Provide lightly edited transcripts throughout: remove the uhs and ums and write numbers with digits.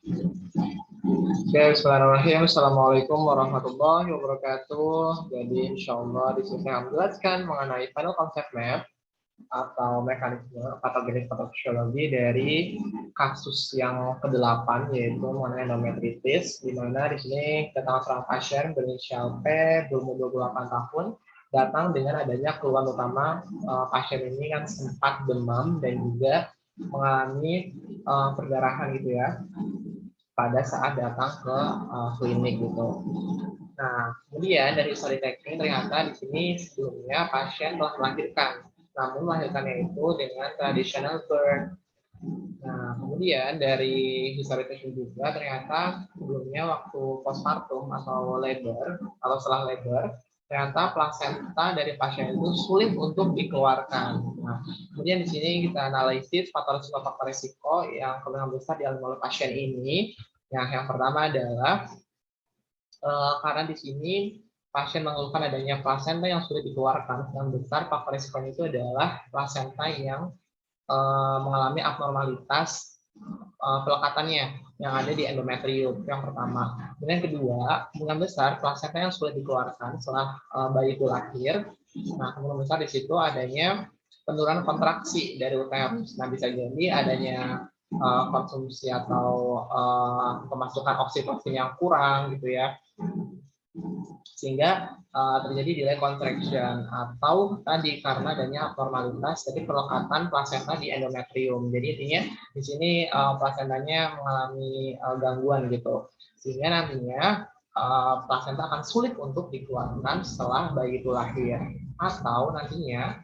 Oke, bismillahirrahmanirrahim. Assalamualaikum warahmatullahi wabarakatuh. Jadi, insya Allah di sini saya akan menjelaskan mengenai panel konsep map atau mekanisme patogenis patofisiologi dari kasus yang ke-8, yaitu mengenai endometritis, di mana di sini kedatangan seorang pasien berinisial P, berumur 28 tahun, datang dengan adanya keluhan utama pasien ini kan sempat demam dan juga mengalami perdarahan gitu ya pada saat datang ke klinik gitu. Nah, kemudian dari history taking ternyata di sini sebelumnya pasien telah melahirkan, namun melahirkannya itu dengan traditional birth. Nah, kemudian dari history taking juga ternyata sebelumnya waktu postpartum atau labor atau setelah labor, ternyata plasenta dari pasien itu sulit untuk dikeluarkan. Nah, kemudian di sini kita analisis faktor risiko yang kemungkinan besar dialami oleh pasien ini. Yang pertama adalah karena di sini pasien mengeluhkan adanya plasenta yang sulit dikeluarkan. Yang besar faktor risikonya itu adalah plasenta yang mengalami abnormalitas pelekatannya yang ada di endometrium, yang pertama. Dan yang kedua, kemungkinan besar plasenta yang sulit dikeluarkan setelah bayi itu lahir. Nah, kemungkinan besar di situ adanya penurunan kontraksi dari uterus. Nah, bisa jadi adanya konsumsi atau pemasukan oksitosin yang kurang gitu ya, sehingga terjadi delay contraction atau tadi karena adanya abnormalitas dari pelekatan plasenta di endometrium. Jadi intinya di sini plasentanya mengalami gangguan gitu, sehingga nantinya plasenta akan sulit untuk dikeluarkan setelah bayi itu lahir. Atau nantinya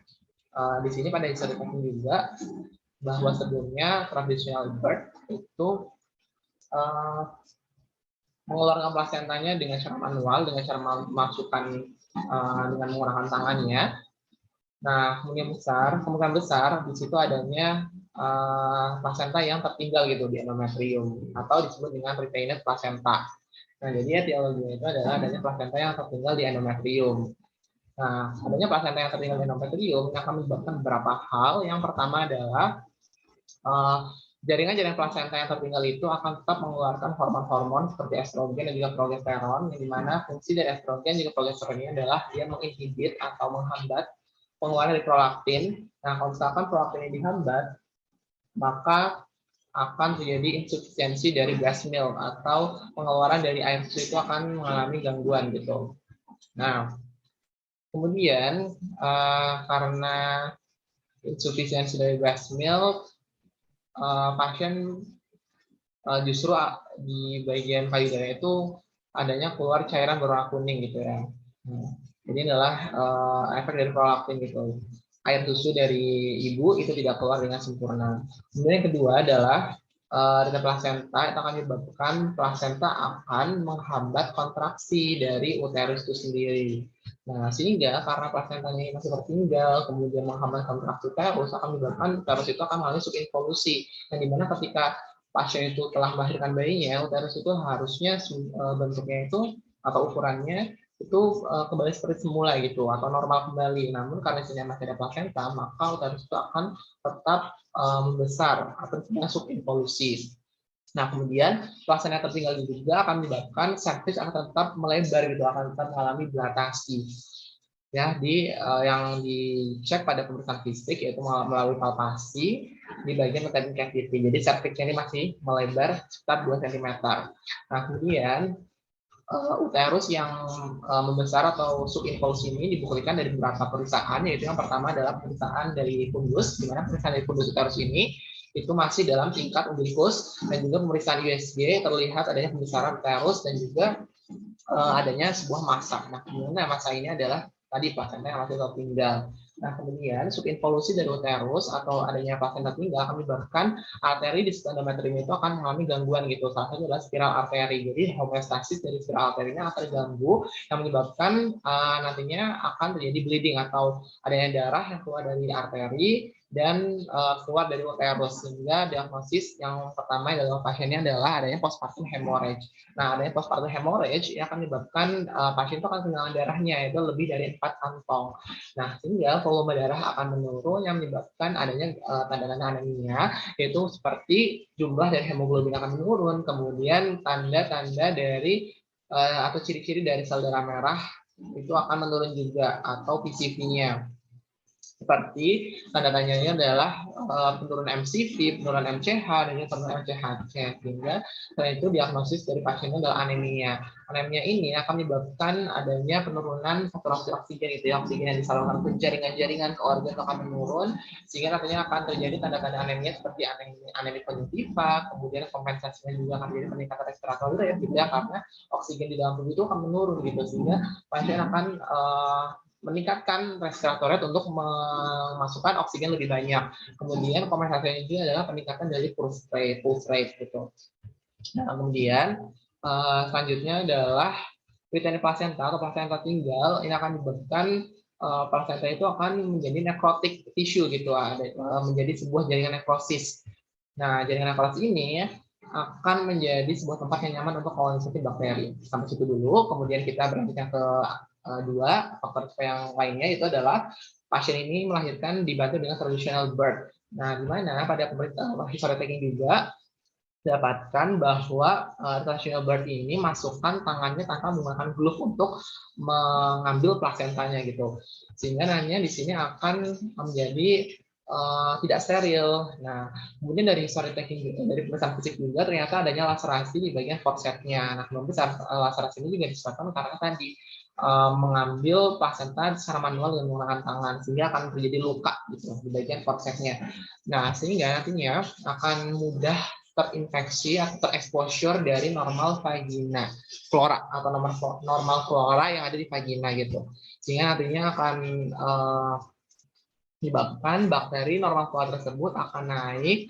di sini pada disebutkan juga bahwa sebelumnya traditional birth itu mengeluarkan plasentanya dengan cara manual, dengan cara memasukkan dengan menggunakan tangannya. Nah, kemungkinan besar di situ adanya plasenta yang tertinggal gitu di endometrium atau disebut dengan retained placenta. Nah, jadi etiologinya itu adalah adanya plasenta yang tertinggal di endometrium. Nah, adanya plasenta yang tertinggal di endometrium akan menyebabkan beberapa hal. Yang pertama adalah jaringan plasenta yang tertinggal itu akan tetap mengeluarkan hormon-hormon seperti estrogen dan juga progesteron, yang dimana fungsi dari estrogen juga progesteron ini adalah dia menginhibit atau menghambat pengeluaran dari prolaktin. Nah, kalau misalkan prolaktin ini dihambat, maka akan terjadi insufisiensi dari breast milk atau pengeluaran dari air susu itu akan mengalami gangguan gitu. Nah, kemudian karena insufisiensi dari breast milk, pasien justru di bagian payudara itu adanya keluar cairan berwarna kuning gitu ya. Jadi adalah efek dari prolaktin gitu. Air susu dari ibu itu tidak keluar dengan sempurna. Kemudian yang kedua adalah dengan plasenta itu akan menyebabkan plasenta akan menghambat kontraksi dari uterus itu sendiri. Nah, sehingga karena plasentanya ini masih tertinggal, kemudian menghambat kontraksi uterus, akan menyebabkan uterus itu akan mengalami subinvolusi. Yang dimana ketika pasien itu telah melahirkan bayinya, uterus itu harusnya bentuknya itu atau ukurannya itu kembali seperti semula gitu atau normal kembali. Namun karena sini masih ada plasenta, maka uterus itu akan tetap membesar atau masuk involusi. Nah, kemudian plasenta tertinggal juga akan menyebabkan serviks akan tetap melebar gitu, akan tetap mengalami dilatasi. Ya, yang dicek pada pemeriksaan fisik yaitu melalui palpasi di bagian uterine cavity. Jadi serviksnya ini masih melebar sekitar 2 cm. Nah, kemudian uterus yang membesar atau subinvolusi ini dibuktikan dari beberapa pemeriksaan, yaitu yang pertama adalah pemeriksaan dari fundus, di mana pemeriksaan dari fundus uterus ini itu masih dalam tingkat umbilicus, dan juga pemeriksaan USG terlihat adanya pembesaran uterus dan juga adanya sebuah massa. Nah, kemudian massa ini adalah tadi plasenta yang masih tertinggal. Nah, kemudian subinvolusi dari uterus atau adanya plasenta tertinggal akan menyebabkan arteri di sekitar endometrium itu akan mengalami gangguan gitu. Salah satunya adalah spiral arteri. Jadi homeostasis dari spiral arterinya akan terganggu yang menyebabkan nantinya akan terjadi bleeding atau adanya darah yang keluar dari arteri dan keluar dari uterus, sehingga diagnosis yang pertama dalam pasiennya adalah adanya postpartum hemorrhage. Nah, adanya postpartum hemorrhage yang akan menyebabkan pasien itu akan kehilangan darahnya, yaitu lebih dari 4 kantong. Nah, sehingga volume darah akan menurun yang menyebabkan adanya tanda-tanda anemia, yaitu seperti jumlah dari hemoglobin akan menurun, kemudian tanda-tanda dari atau ciri-ciri dari sel darah merah itu akan menurun juga, atau PCV-nya. Seperti tanda-tandanya adalah penurunan MCV, penurunan MCH, dan juga penurunan MCHC. Sehingga setelah itu diagnosis dari pasiennya adalah anemia. Anemia ini akan menyebabkan adanya penurunan saturasi oksigen, itu ya, oksigen yang disalurkan ke jaringan-jaringan ke organ akan menurun, sehingga nantinya akan terjadi tanda-tanda anemia seperti anemia konjungtiva, kemudian kompensasinya juga akan terjadi peningkatan respirator ya, gitu ya, karena oksigen di dalam tubuh itu akan menurun gitu, sehingga pasien akan meningkatkan respiratory rate untuk memasukkan oksigen lebih banyak. Kemudian kompensasinya juga adalah peningkatan dari pulse rate gitu. Nah, kemudian selanjutnya adalah peritoneal placenta atau placenta tinggal. Ini akan menyebabkan placenta itu akan menjadi necrotic tissue gitu, menjadi sebuah jaringan nekrosis. Nah, jaringan nekrosis ini akan menjadi sebuah tempat yang nyaman untuk kolonisasi bakteri. Sampai situ dulu, kemudian kita berlanjutkan ke dua faktor yang lainnya, itu adalah pasien ini melahirkan dibantu dengan traditional birth. Nah, di mana pada history taking juga dapatkan bahwa traditional birth ini masukkan tangannya tanpa menggunakan glove untuk mengambil plasentanya gitu, sehingga nantinya di sini akan menjadi tidak steril. Nah, kemudian dari history taking dari pemeriksaan fisik juga ternyata adanya laserasi di bagian forcepsnya. Nah, kemudian laserasi ini juga disebabkan karena tadi mengambil plasenta secara manual dengan menggunakan tangan, sehingga akan terjadi luka gitu di bagian forcepsnya. Nah, sehingga nantinya akan mudah terinfeksi atau terexposure dari normal vagina flora atau normal flora yang ada di vagina gitu, sehingga nantinya akan menyebabkan bakteri normal flora tersebut akan naik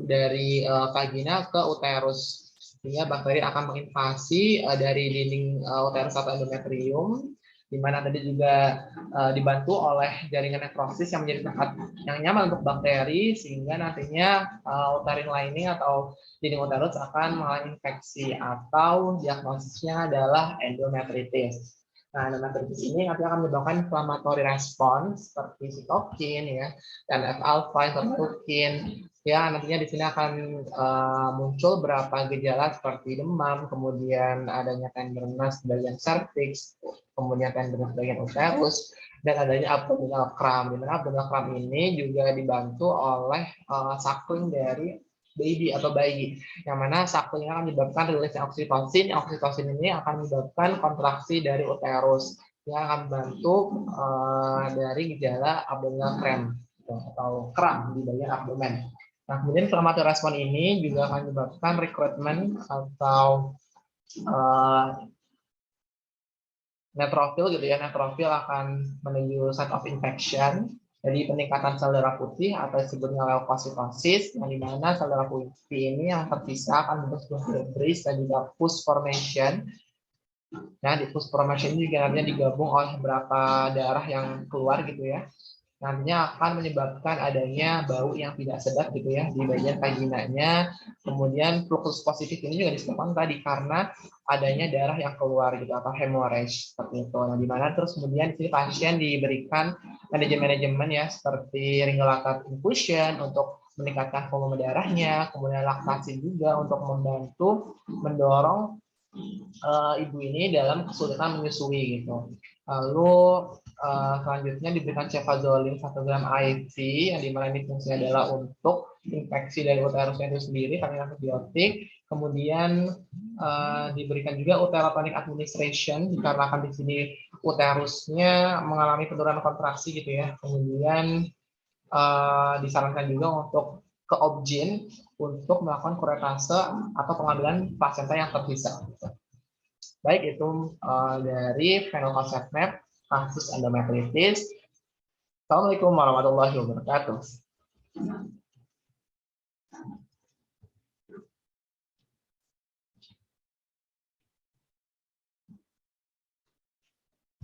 dari vagina ke uterus, sehingga bakteri akan menginvasi dari dinding uterus atau endometrium, di mana tadi juga dibantu oleh jaringan nekrosis yang menjadi tempat yang nyaman untuk bakteri, sehingga nantinya uterine lining atau dinding uterus akan mengalami infeksi, atau diagnosisnya adalah endometritis. Nah, endometritis ini nanti akan menyebabkan inflammatory response seperti sitokin ya, dan F-alpha, interleukin. Ya, nantinya di sini akan muncul beberapa gejala seperti demam, kemudian adanya tenderness bagian cervix, kemudian tenderness bagian uterus, dan adanya abdominal cramp. Di mana abdominal cramp ini juga dibantu oleh suckling dari baby atau bayi, yang mana suckling akan menyebabkan rilis oksitosin. Oksitosin ini akan menyebabkan kontraksi dari uterus yang akan membantu dari gejala abdominal cramp atau kram di bagian abdomen. Nah, kemudian inflammatory respon ini juga akan menyebabkan recruitment atau neutrofil gitu ya. Neutrofil akan menuju site of infection. Jadi peningkatan sel darah putih atau disebutnya leukositosis, yang dimana sel darah putih ini yang terpisah akan membentuk fibris dan juga pus formation. Nah, di pus formation ini juga nantinya digabung oleh beberapa darah yang keluar gitu ya. Nantinya akan menyebabkan adanya bau yang tidak sedap gitu ya di bagian vaginanya. Kemudian flux positif ini juga disebabkan tadi karena adanya darah yang keluar gitu atau hemorrhage seperti itu. Nah, di mana terus kemudian di sini pasien diberikan manajemen ya seperti ringulated infusion untuk meningkatkan volume darahnya, kemudian laktasi juga untuk membantu mendorong ibu ini dalam kesulitan menyusui gitu. Lalu selanjutnya diberikan cefazolin 1 gram IV, yang dimana ini fungsinya adalah untuk infeksi dari uterusnya itu sendiri karena antibiotik. Kemudian diberikan juga uterotonic administration dikarenakan di sini uterusnya mengalami penurunan kontraksi gitu ya. Kemudian disarankan juga untuk ke obgyn untuk melakukan kuretase atau pengambilan plasenta yang terpisah. Baik, itu dari Phenylconcept Map kasus endometritis. Assalamualaikum warahmatullahi wabarakatuh.